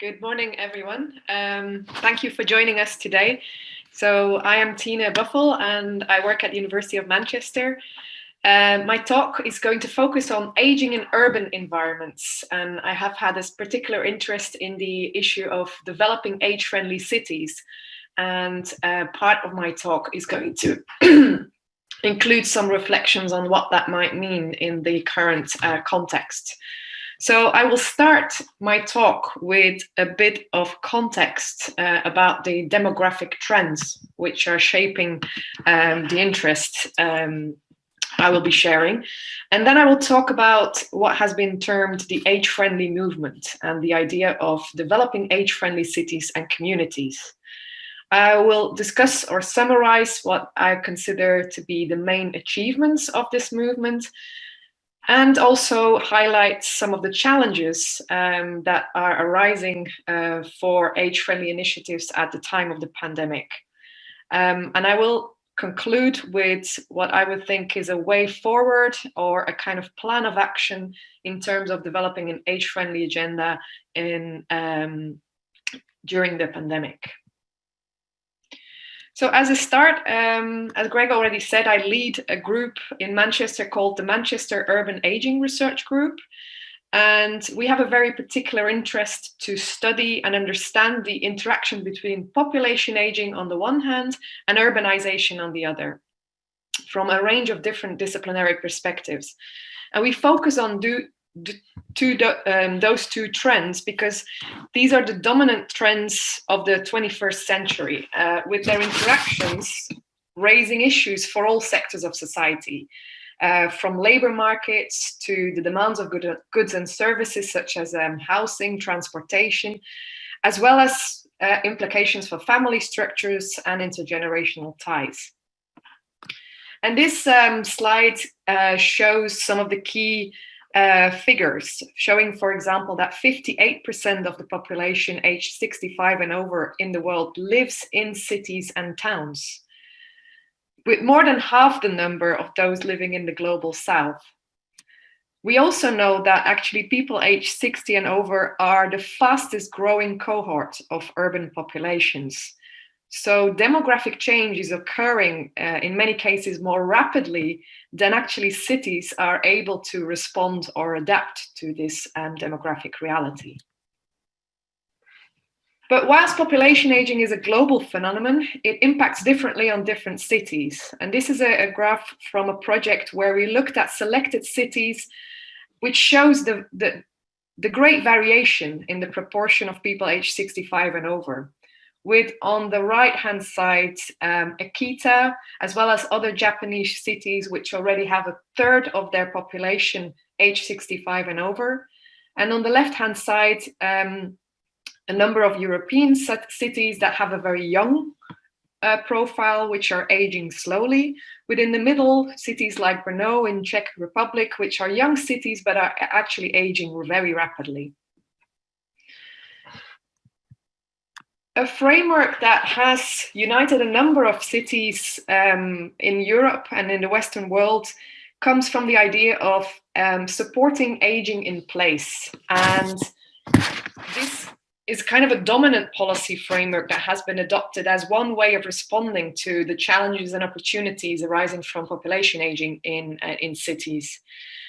Good morning, everyone. Thank you for joining us today. So I am Tine Buffel and I work at the University of Manchester. My talk is going to focus on aging in urban environments, and I have had this particular interest in the issue of developing age-friendly cities. And part of my talk is going to include some reflections on what that might mean in the current context. So I will start my talk with a bit of context about the demographic trends which are shaping the interest I will be sharing. And then I will talk about what has been termed the age-friendly movement and the idea of developing age-friendly cities and communities. I will discuss or summarize what I consider to be the main achievements of this movement, and also highlight some of the challenges that are arising for age-friendly initiatives at the time of the pandemic. And I will conclude with what I would think is a way forward or a kind of plan of action in terms of developing an age-friendly agenda during the pandemic. So as a start, as Greg already said, I lead a group in Manchester called the Manchester Urban Aging Research Group. And we have a very particular interest to study and understand the interaction between population aging on the one hand and urbanization on the other, from a range of different disciplinary perspectives. And we focus on those two trends because these are the dominant trends of the 21st century, with their interactions raising issues for all sectors of society, from labor markets to the demands of goods and services such as housing, transportation, as well as implications for family structures and intergenerational ties. And this slide shows some of the key figures, showing, for example, that 58% of the population aged 65 and over in the world lives in cities and towns, with more than half the number of those living in the global south. We also know that actually people aged 60 and over are the fastest growing cohort of urban populations. So demographic change is occurring in many cases more rapidly than actually cities are able to respond or adapt to this demographic reality. But whilst population aging is a global phenomenon, it impacts differently on different cities. And this is a graph from a project where we looked at selected cities, which shows the great variation in the proportion of people aged 65 and over, with on the right-hand side, Akita, as well as other Japanese cities, which already have a third of their population aged 65 and over. And on the left-hand side, a number of European cities that have a very young profile, which are aging slowly. Within the middle, cities like Brno in Czech Republic, which are young cities, but are actually aging very rapidly. A framework that has united a number of cities in Europe and in the Western world comes from the idea of supporting aging in place. And this is kind of a dominant policy framework that has been adopted as one way of responding to the challenges and opportunities arising from population aging in cities.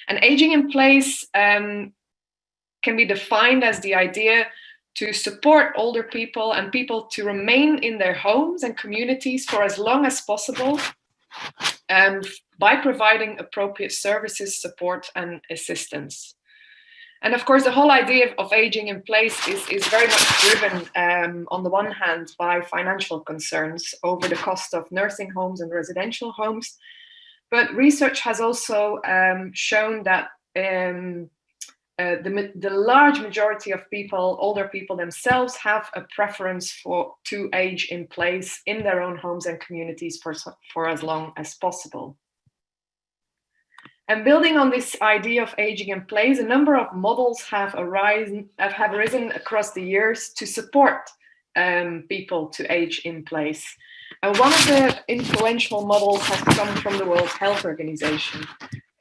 And aging in place can be defined as the idea to support older people and people to remain in their homes and communities for as long as possible by providing appropriate services, support, and assistance. And of course, the whole idea of aging in place is very much driven, on the one hand, by financial concerns over the cost of nursing homes and residential homes. But research has also shown that the large majority of people, older people themselves, have a preference to age in place in their own homes and communities for as long as possible. And building on this idea of aging in place, a number of models have arisen across the years to support people to age in place. And one of the influential models has come from the World Health Organization,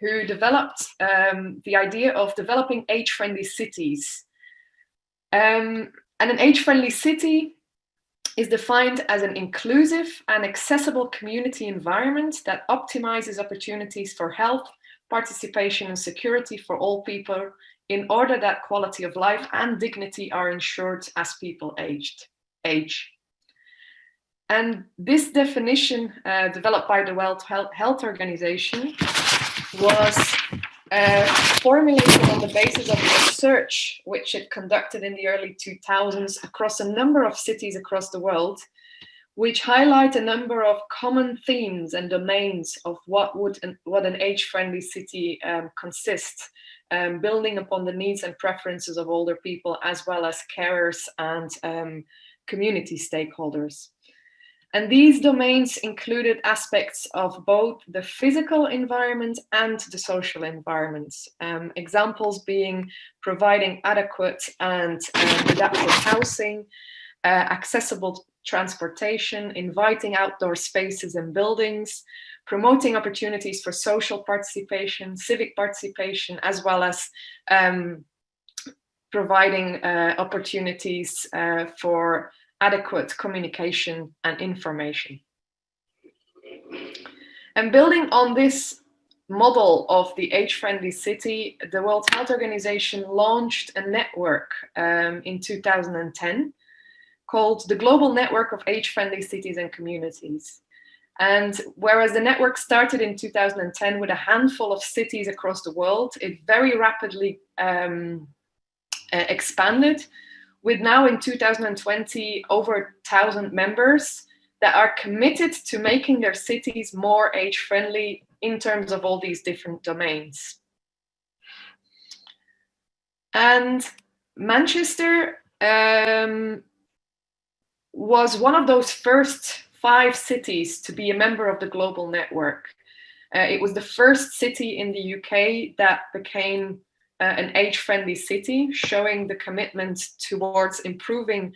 who developed the idea of developing age-friendly cities. And an age-friendly city is defined as an inclusive and accessible community environment that optimizes opportunities for health, participation, and security for all people in order that quality of life and dignity are ensured as people age. And this definition, developed by the World Health Organization, was formulated on the basis of research which it conducted in the early 2000s across a number of cities across the world, which highlight a number of common themes and domains of what an age-friendly city consists, building upon the needs and preferences of older people, as well as carers and community stakeholders. And these domains included aspects of both the physical environment and the social environment. Examples being providing adequate and adapted housing, accessible transportation, inviting outdoor spaces and buildings, promoting opportunities for social participation, civic participation, as well as providing opportunities for adequate communication and information. And building on this model of the age-friendly city, the World Health Organization launched a network in 2010 called the Global Network of Age-Friendly Cities and Communities. And whereas the network started in 2010 with a handful of cities across the world, it very rapidly expanded, with now in 2020 over 1,000 members that are committed to making their cities more age-friendly in terms of all these different domains. And Manchester was one of those first 5 cities to be a member of the global network. It was the first city in the UK that became an age-friendly city, showing the commitment towards improving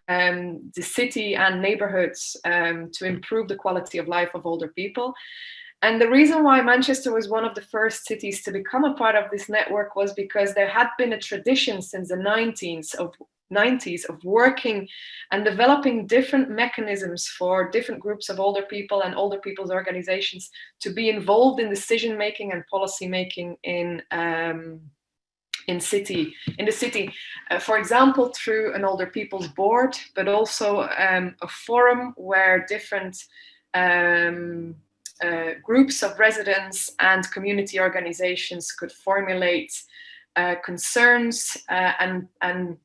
the city and neighborhoods to improve the quality of life of older people. And the reason why Manchester was one of the first cities to become a part of this network was because there had been a tradition since the 90s of working and developing different mechanisms for different groups of older people and older people's organizations to be involved in decision making and policy making in the city, for example, through an older people's board, but also a forum where different groups of residents and community organizations could formulate concerns and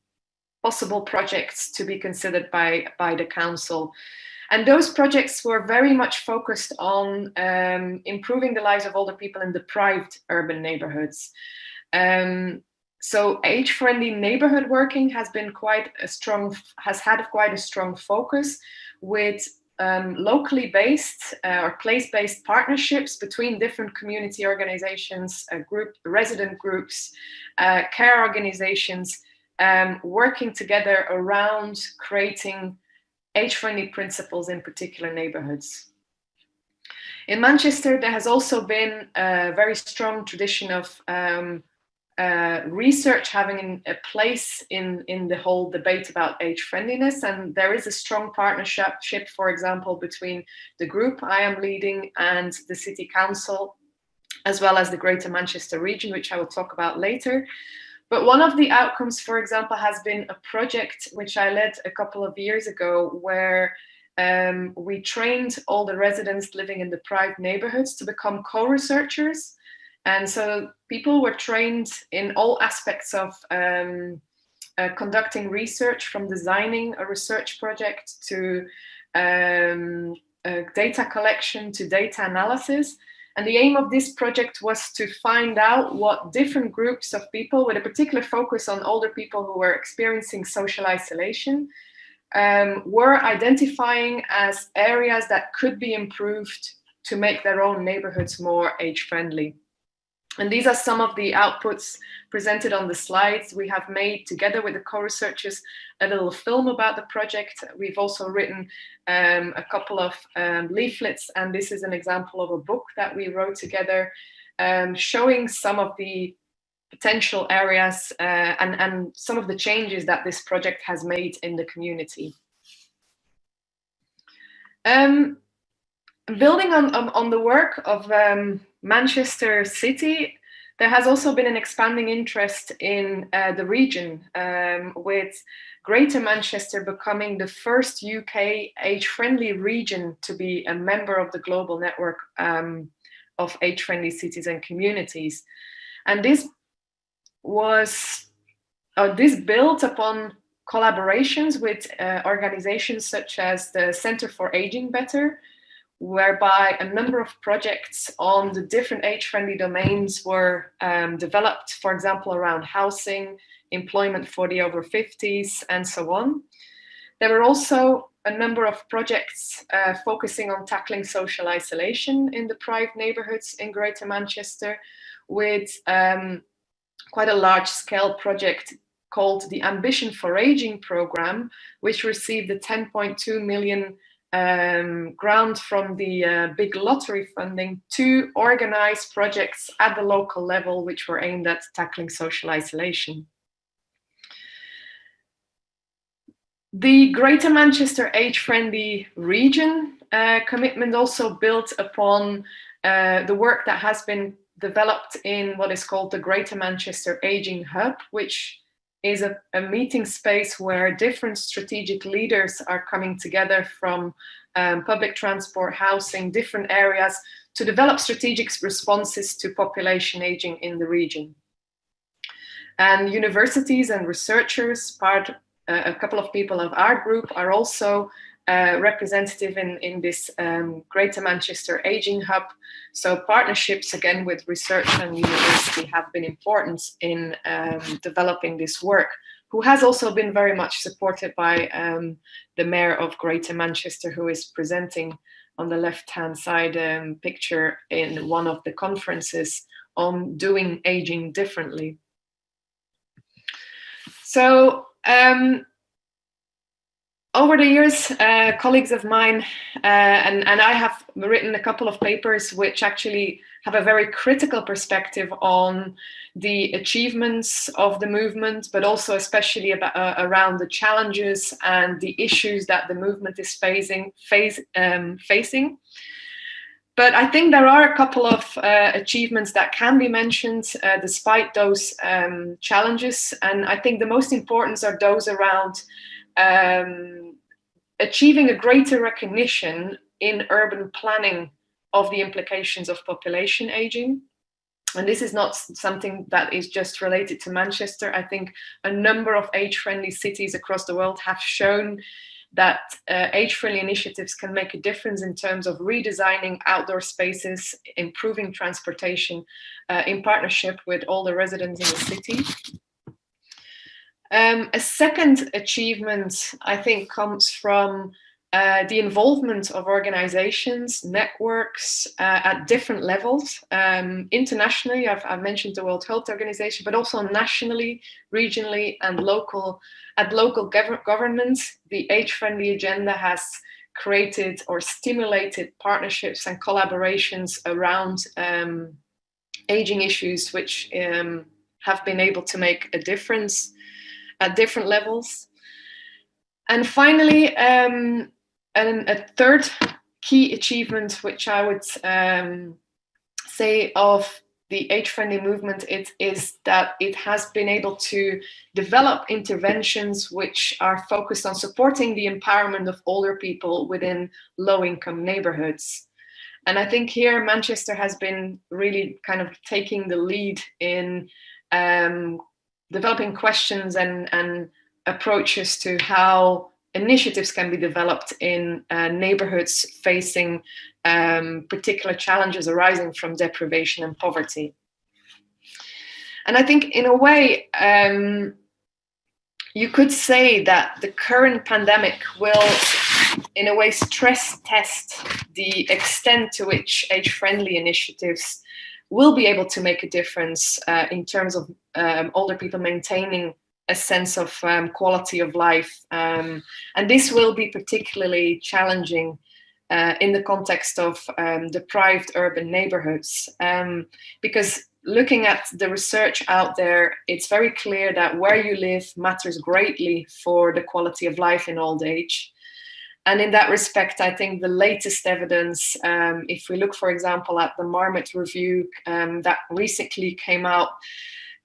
possible projects to be considered by the council. And those projects were very much focused on improving the lives of older people in deprived urban neighborhoods. So age-friendly neighborhood working has had quite a strong focus with locally based or place-based partnerships between different community organizations, resident groups, care organizations, working together around creating age-friendly principles in particular neighborhoods. In Manchester, there has also been a very strong tradition of research having a place in the whole debate about age friendliness, and there is a strong partnership, for example, between the group I am leading and the City Council, as well as the Greater Manchester region, which I will talk about later. But one of the outcomes, for example, has been a project which I led a couple of years ago, where we trained all the residents living in deprived neighborhoods to become co-researchers. And so people were trained in all aspects of conducting research, from designing a research project to data collection to data analysis. And the aim of this project was to find out what different groups of people, with a particular focus on older people who were experiencing social isolation, were identifying as areas that could be improved to make their own neighborhoods more age-friendly. And these are some of the outputs presented on the slides. We have made, together with the co-researchers, a little film about the project. We've also written a couple of leaflets, and this is an example of a book that we wrote together, showing some of the potential areas and some of the changes that this project has made in the community. Building on the work of Manchester City, there has also been an expanding interest in the region, with Greater Manchester becoming the first UK age-friendly region to be a member of the global network of age-friendly cities and communities. And this built upon collaborations with organizations such as the Center for Aging Better, whereby a number of projects on the different age-friendly domains were developed, for example, around housing, employment for the over 50s, and so on. There were also a number of projects focusing on tackling social isolation in deprived neighbourhoods in Greater Manchester, with quite a large-scale project called the Ambition for Aging programme, which received a 10.2 million grant from the big lottery funding to organise projects at the local level which were aimed at tackling social isolation. The Greater Manchester Age-Friendly Region commitment also built upon the work that has been developed in what is called the Greater Manchester Aging Hub, which is a meeting space where different strategic leaders are coming together from public transport, housing, different areas to develop strategic responses to population aging in the region. And universities and researchers, a couple of people of our group are also representative in this Greater Manchester Aging Hub. So partnerships, again, with research and university have been important in developing this work, who has also been very much supported by the Mayor of Greater Manchester, who is presenting on the left-hand side picture in one of the conferences on doing aging differently. So, over the years, colleagues of mine and I have written a couple of papers which actually have a very critical perspective on the achievements of the movement, but also especially around the challenges and the issues that the movement is facing. But I think there are a couple of achievements that can be mentioned despite those challenges. And I think the most important are those around achieving a greater recognition in urban planning of the implications of population aging. And this is not something that is just related to Manchester. I think a number of age-friendly cities across the world have shown that age-friendly initiatives can make a difference in terms of redesigning outdoor spaces, improving transportation in partnership with all the residents in the city. A second achievement, I think, comes from the involvement of organizations, networks at different levels. Internationally, I've mentioned the World Health Organization, but also nationally, regionally, and at local governments. The age-friendly agenda has created or stimulated partnerships and collaborations around aging issues, which have been able to make a difference at different levels. And finally, a third key achievement, which I would say of the age-friendly movement, is that it has been able to develop interventions which are focused on supporting the empowerment of older people within low-income neighborhoods. And I think here Manchester has been really kind of taking the lead in developing questions and approaches to how initiatives can be developed in neighborhoods facing particular challenges arising from deprivation and poverty. And I think in a way, you could say that the current pandemic will, in a way, stress test the extent to which age-friendly initiatives will be able to make a difference in terms of older people maintaining a sense of quality of life. And this will be particularly challenging in the context of deprived urban neighborhoods, because looking at the research out there, it's very clear that where you live matters greatly for the quality of life in old age. And in that respect, I think the latest evidence, if we look, for example, at the Marmot review that recently came out,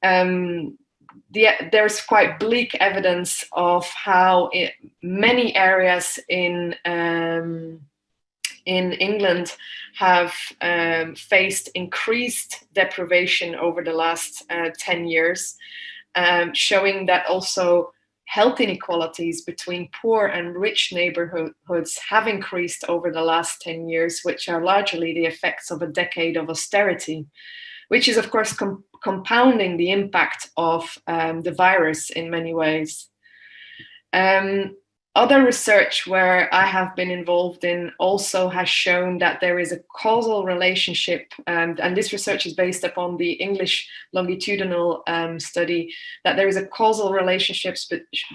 there's quite bleak evidence of how many areas in England have faced increased deprivation over the last 10 years, showing that also health inequalities between poor and rich neighborhoods have increased over the last 10 years, which are largely the effects of a decade of austerity, which is, of course, compounding the impact of the virus in many ways. Other research where I have been involved in also has shown that there is a causal relationship, and this research is based upon the English longitudinal study, that there is a causal relationship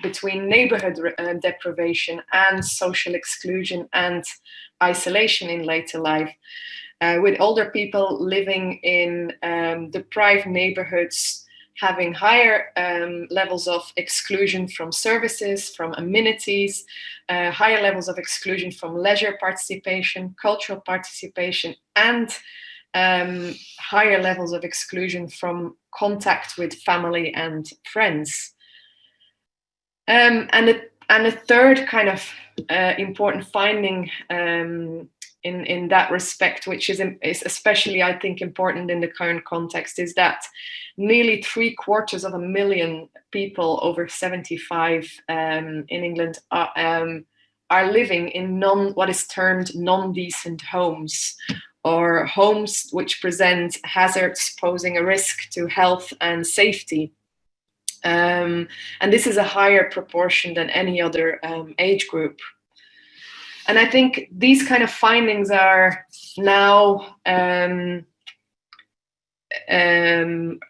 between neighborhood deprivation and social exclusion and isolation in later life, with older people living in deprived neighborhoods having higher levels of exclusion from services, from amenities, higher levels of exclusion from leisure participation, cultural participation, and higher levels of exclusion from contact with family and friends. And a third kind of important finding in that respect, which is especially, I think, important in the current context, is that nearly 750,000 people over 75 in England are living in what is termed non-decent homes, or homes which present hazards posing a risk to health and safety. And this is a higher proportion than any other age group. And I think these kind of findings are now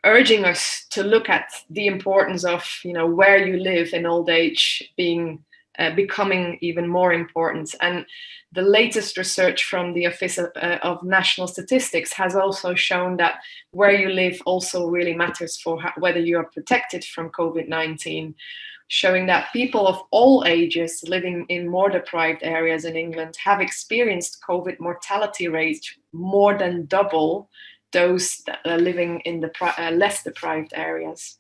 urging us to look at the importance of, where you live in old age becoming even more important. And the latest research from the Office of National Statistics has also shown that where you live also really matters for whether you are protected from COVID-19, showing that people of all ages living in more deprived areas in England have experienced COVID mortality rates more than double those that are living in the less deprived areas.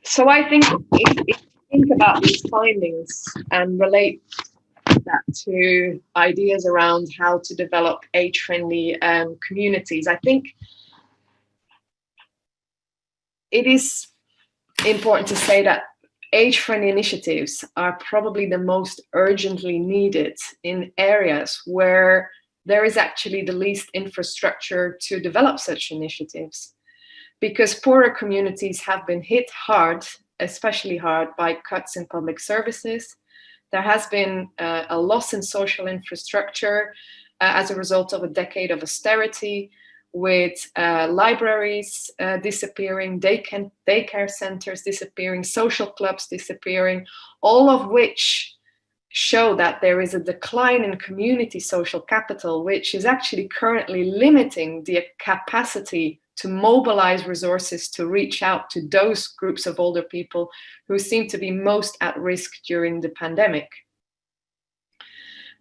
So I think if you think about these findings and relate that to ideas around how to develop age-friendly communities, I think it is important to say that age-friendly initiatives are probably the most urgently needed in areas where there is actually the least infrastructure to develop such initiatives. Because poorer communities have been hit hard, especially hard, by cuts in public services. There has been a loss in social infrastructure as a result of a decade of austerity, with libraries disappearing, daycare centers disappearing, social clubs disappearing, all of which show that there is a decline in community social capital, which is actually currently limiting the capacity to mobilize resources to reach out to those groups of older people who seem to be most at risk during the pandemic.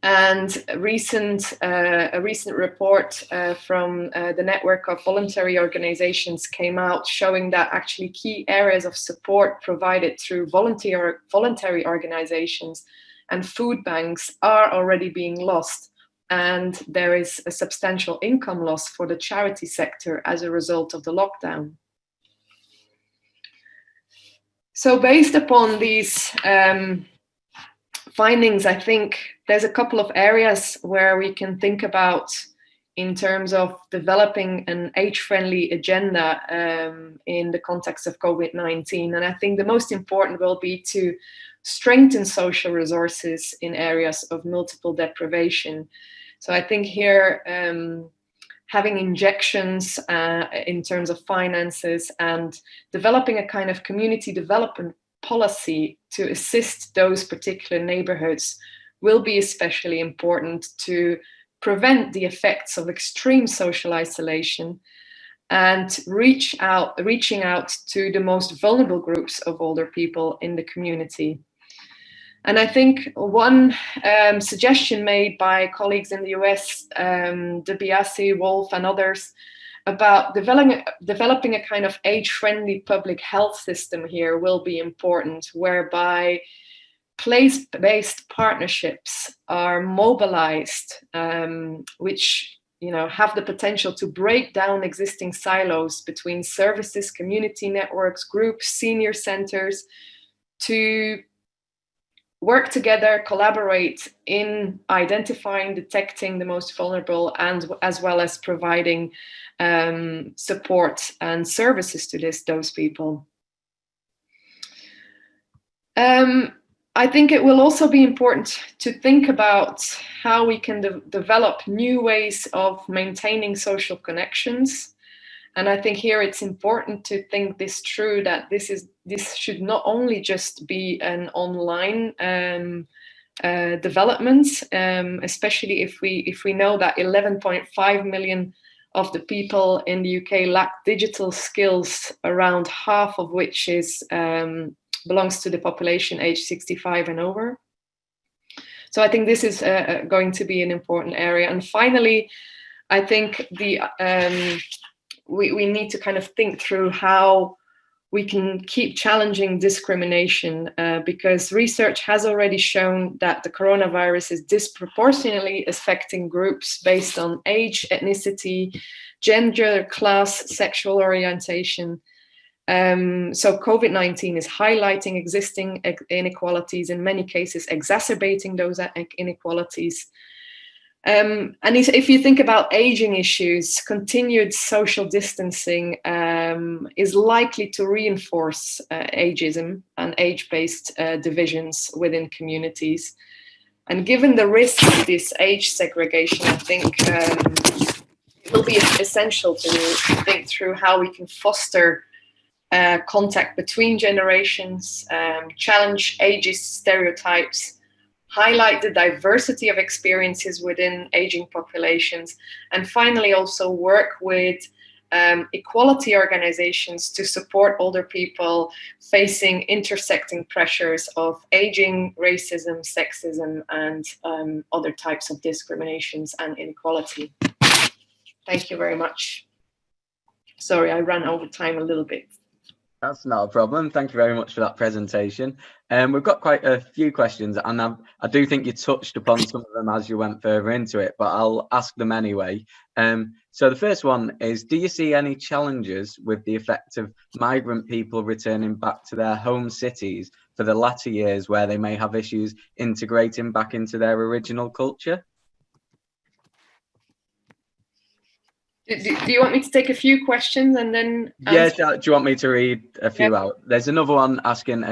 And a recent report from the network of voluntary organizations came out showing that actually key areas of support provided through voluntary organizations and food banks are already being lost. And there is a substantial income loss for the charity sector as a result of the lockdown. So based upon these findings, I think there's a couple of areas where we can think about in terms of developing an age-friendly agenda in the context of COVID-19. And I think the most important will be to strengthen social resources in areas of multiple deprivation. So I think here, having injections in terms of finances and developing a kind of community development policy to assist those particular neighborhoods will be especially important to prevent the effects of extreme social isolation, and reaching out to the most vulnerable groups of older people in the community. And I think one suggestion made by colleagues in the US, DiBiase, Wolf, and others, about developing a kind of age-friendly public health system here will be important, whereby place-based partnerships are mobilized, which have the potential to break down existing silos between services, community networks, groups, senior centers, to work together, collaborate in identifying, detecting the most vulnerable, and as well as providing support and services to those people. I think it will also be important to think about how we can develop new ways of maintaining social connections. And I think here it's important to think this through, that this should not only just be an online development, especially if we know that 11.5 million of the people in the UK lack digital skills, around half of which belongs to the population aged 65 and over. So I think this is going to be an important area. And finally, I think we need to kind of think through how we can keep challenging discrimination, because research has already shown that the coronavirus is disproportionately affecting groups based on age, ethnicity, gender, class, sexual orientation. So COVID-19 is highlighting existing inequalities, in many cases exacerbating those inequalities. And if you think about aging issues, continued social distancing is likely to reinforce ageism and age-based divisions within communities. And given the risk of this age segregation, I think it will be essential to think through how we can foster contact between generations, challenge ageist stereotypes, highlight the diversity of experiences within aging populations, and finally also work with equality organizations to support older people facing intersecting pressures of aging, racism, sexism, and other types of discriminations and inequality. Thank you very much. Sorry, I ran over time a little bit. That's not a problem. Thank you very much for that presentation. We've got quite a few questions, and I do think you touched upon some of them as you went further into it, but I'll ask them anyway. So the first one is, do you see any challenges with the effect of migrant people returning back to their home cities for the latter years, where they may have issues integrating back into their original culture? Do you want me to take a few questions and then answer? Yeah, do you want me to read a few out? There's another one asking,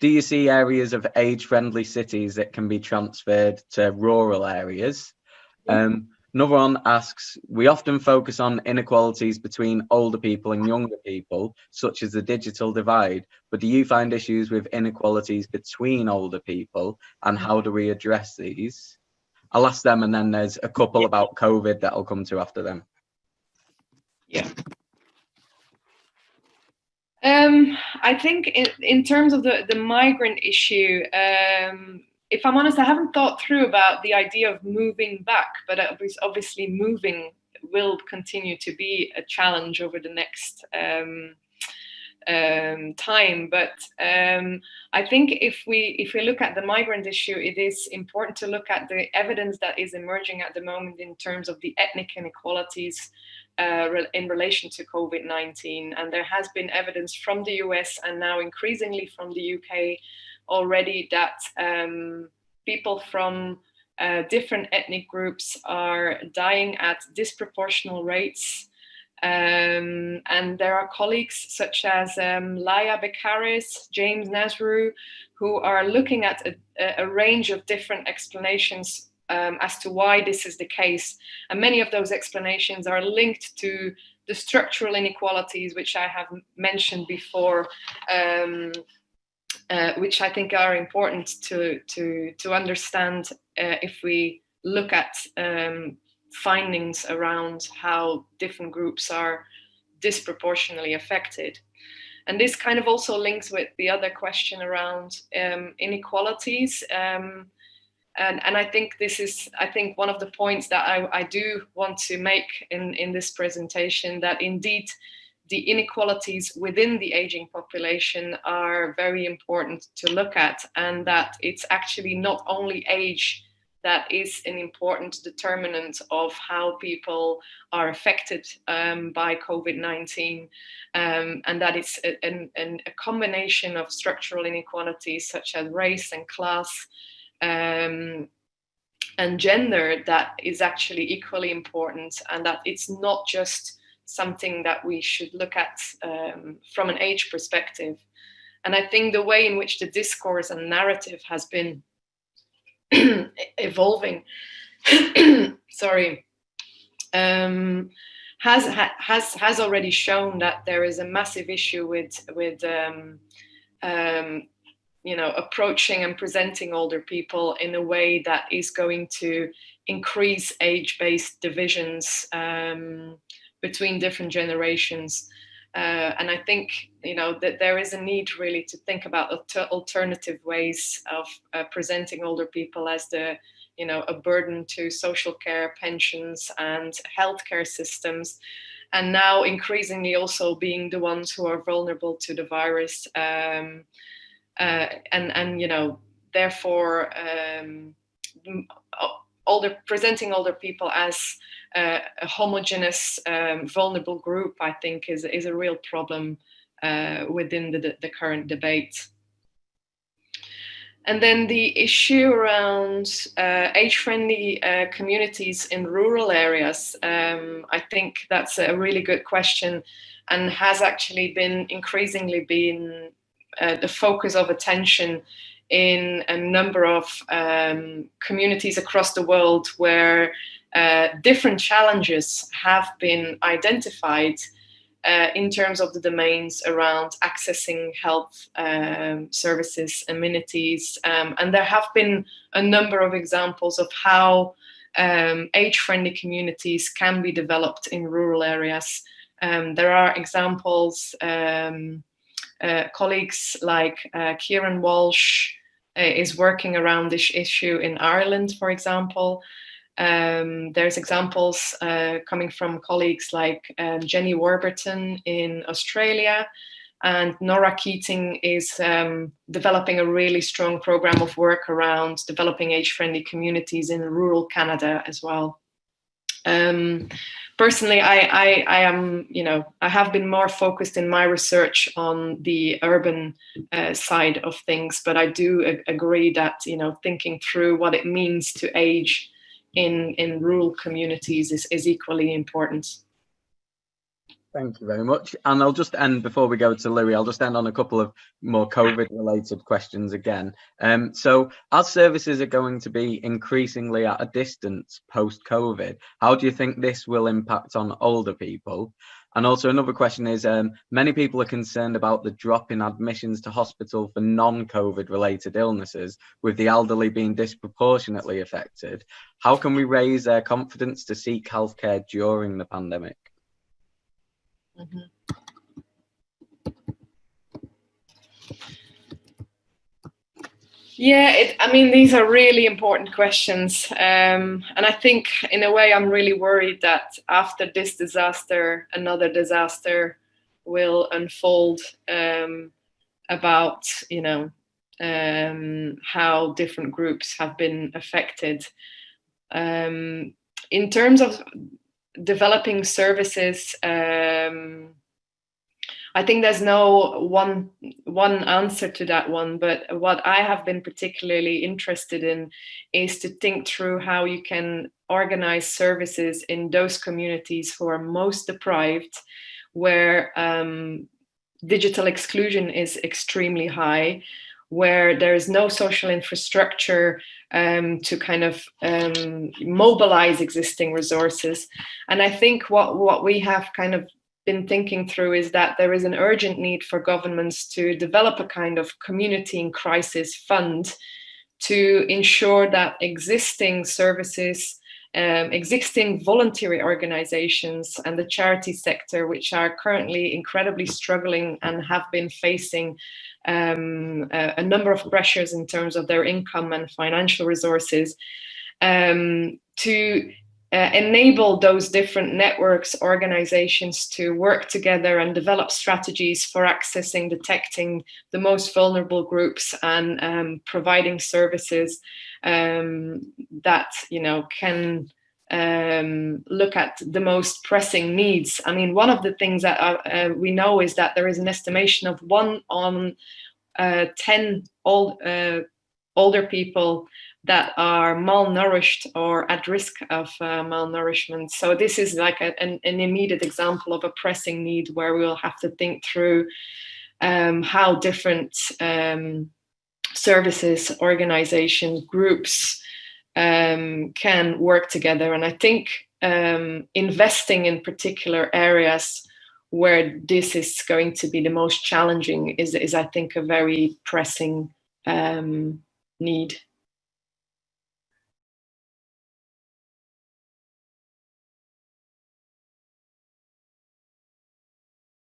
do you see areas of age-friendly cities that can be transferred to rural areas? Another one asks, we often focus on inequalities between older people and younger people, such as the digital divide, but do you find issues with inequalities between older people, and how do we address these? I'll ask them, and then there's a couple about COVID that I'll come to after them. Yeah. I think in terms of the migrant issue, if I'm honest, I haven't thought through about the idea of moving back, but obviously moving will continue to be a challenge over the next time. But I think if we look at the migrant issue, it is important to look at the evidence that is emerging at the moment in terms of the ethnic inequalities in relation to COVID-19. And there has been evidence from the US and now increasingly from the UK already that people from different ethnic groups are dying at disproportional rates. And there are colleagues such as Laia Beccaris, James Nasru, who are looking at a range of different explanations as to why this is the case. And many of those explanations are linked to the structural inequalities, which I have mentioned before, which I think are important to understand if we look at findings around how different groups are disproportionately affected. And this kind of also links with the other question around inequalities. And I think this is, I think, one of the points that I do want to make in this presentation, that indeed the inequalities within the aging population are very important to look at, and that it's actually not only age that is an important determinant of how people are affected by COVID-19, and that it's a combination of structural inequalities such as race and class and gender that is actually equally important, and that it's not just something that we should look at from an age perspective. And I think the way in which the discourse and narrative has been evolving, sorry, has already shown that there is a massive issue with you know, approaching and presenting older people in a way that is going to increase age-based divisions between different generations. And I think, you know, that there is a need really to think about alternative ways of presenting older people as the, you know, a burden to social care, pensions, and healthcare systems, and now increasingly also being the ones who are vulnerable to the virus, and you know, therefore presenting older people as a homogeneous, vulnerable group, I think, is a real problem within the current debate. And then the issue around age-friendly communities in rural areas, I think that's a really good question, and has actually been increasingly been the focus of attention in a number of communities across the world where different challenges have been identified in terms of the domains around accessing health services, amenities, and there have been a number of examples of how age-friendly communities can be developed in rural areas. There are examples, colleagues like Kieran Walsh is working around this issue in Ireland, for example. There's examples coming from colleagues like Jenny Warburton in Australia, and Nora Keating is developing a really strong program of work around developing age-friendly communities in rural Canada as well. Personally, I am, you know, I have been more focused in my research on the urban side of things, but I do agree that, you know, thinking through what it means to age in rural communities is equally important. Thank you very much. And I'll just end, before we go to Louis, I'll just end on a couple of more COVID-related questions again. So as services are going to be increasingly at a distance post-COVID, how do you think this will impact on older people? And also another question is, many people are concerned about the drop in admissions to hospital for non-COVID related illnesses, with the elderly being disproportionately affected. How can we raise their confidence to seek healthcare during the pandemic? Mm-hmm. Yeah, I mean, these are really important questions. And I think in a way, I'm really worried that after this disaster, another disaster will unfold about, you know, how different groups have been affected. In terms of developing services, I think there's no one answer to that one, but what I have been particularly interested in is to think through how you can organize services in those communities who are most deprived, where digital exclusion is extremely high, where there is no social infrastructure to kind of mobilize existing resources. And I think what we have kind of been thinking through is that there is an urgent need for governments to develop a kind of community in crisis fund to ensure that existing services existing voluntary organizations and the charity sector, which are currently incredibly struggling and have been facing a number of pressures in terms of their income and financial resources, to enable those different networks, organizations to work together and develop strategies for accessing, detecting the most vulnerable groups, and providing services that, you know, can look at the most pressing needs. I mean, one of the things that we know is that there is an estimation of 1 on 10 older people that are malnourished or at risk of malnourishment. So this is like an immediate example of a pressing need where we'll have to think through how different services, organizations, groups can work together. And I think investing in particular areas where this is going to be the most challenging is I think, a very pressing need.